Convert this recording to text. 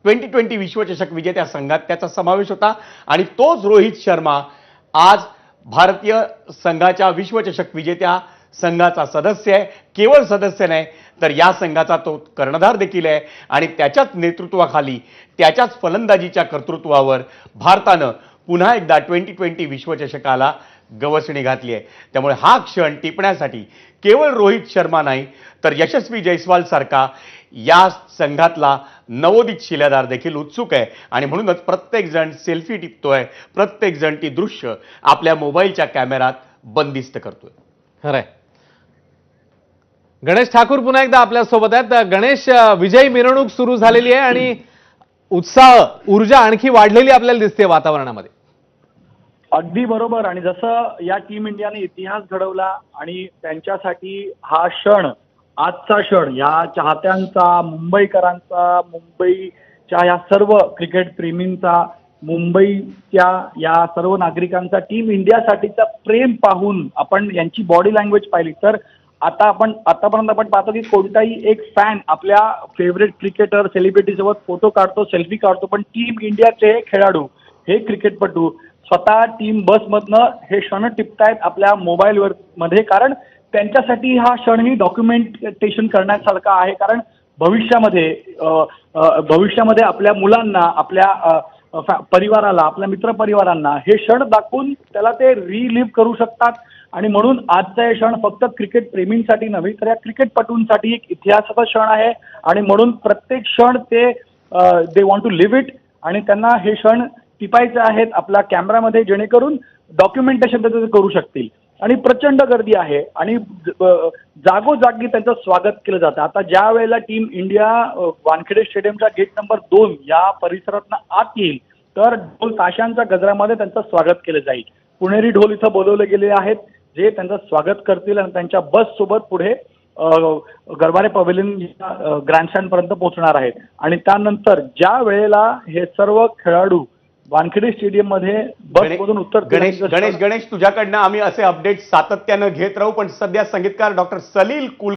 2020 विश्वचषक विजेत्या संघात त्याचा समावेश होता आणि तोच रोहित शर्मा आज भारतीय संघाच्या विश्वचषक विजेत्या संघाचा सदस्य आहे. केवळ सदस्य नाही तर या संघाचा तो कर्णधार देखील आहे आणि त्याच्याच नेतृत्वाखाली त्याच्याच फलंदाजीच्या कर्तृत्वावर भारतानं पुन्हा एकदा 2020 विश्वचषकाला गवसणी घातली आहे. त्यामुळे हा क्षण टिपण्यासाठी केवळ रोहित शर्मा नाही तर यशस्वी जयस्वाल सारखा या संघातला नवोदित शिलेदार देखील उत्सुक आहे आणि म्हणूनच प्रत्येक जण सेल्फी टिपतोय, प्रत्येक जण ती दृश्य आपल्या मोबाईलच्या कॅमेऱ्यात बंदिस्त करतोय. खरंय. गणेश ठाकूर पुन्हा एकदा आपल्या सोबत आहेत. गणेश, विजयी मिरवणूक सुरू झालेली आहे आणि उत्साह, ऊर्जा आणखी वाढलेली आपल्याला दिसते वातावरणामध्ये. अगदी बरोबर. आणि जसं या टीम इंडियाने इतिहास घडवला आणि त्यांच्यासाठी हा क्षण, आजचा क्षण या चाहत्यांचा, मुंबईकरांचा, मुंबईच्या या सर्व क्रिकेट प्रेमींचा, मुंबईच्या या सर्व नागरिकांचा टीम इंडियासाठीचा प्रेम पाहून आपण यांची बॉडी लँग्वेज पाहिली तर आतापर्यंत आपण पाहतो की कोणताही एक फॅन आपल्या फेवरेट क्रिकेटर, सेलिब्रिटी सोबत फोटो काढतो, सेल्फी काढतो, पण टीम इंडियाचे हे खेळाडू, हे क्रिकेटपटू स्वतः टीम बसमधनं हे क्षण टिपतायत आपल्या मोबाईलवर मध्ये. कारण त्यांच्यासाठी हा क्षणही डॉक्युमेंटेशन करण्यासारखा आहे. कारण भविष्यामध्ये आपल्या मुलांना, आपल्या परिवाराला, आपल्या मित्रपरिवारांना हे क्षण दाखवून त्याला ते रिलिव्ह करू शकतात. आणि म्हणून आजचा हे क्षण फक्त क्रिकेट प्रेमींसाठी नव्हे तर या क्रिकेटपटूंसाठी एक इतिहासाचा क्षण आहे. आणि म्हणून प्रत्येक क्षण ते they want to live it आणि त्यांना हे क्षण टिपायचे आहेत आपल्या कॅमेरामध्ये, जेणेकरून डॉक्युमेंटेशन ते करू शकतील. आणि प्रचंड गर्दी आहे आणि जागोजागी त्यांचं स्वागत केलं जातं. आता ज्या वेळेला टीम इंडिया वानखेडे स्टेडियमच्या गेट नंबर 2 या परिसरातनं आत येईल तर ढोल ताशांच्या गजरामध्ये त्यांचं स्वागत केलं जाईल. पुणेरी ढोल इथं बोलवले गेले आहेत जे त्यांचं स्वागत करतील आणि त्यांच्या बस सोबत पुढे गरवारे पवेलियन ग्रँडस्टँड पर्यंत पोहोचणार आहेत. आणि त्यानंतर ज्या वेळेला हे सर्व खेळाडू वानखेडे स्टेडियम मध्ये बसमधून गणेश तुझ्याकडनं आम्ही असे अपडेट सातत्यानं घेत राहू. पण सध्या संगीतकार डॉक्टर सलील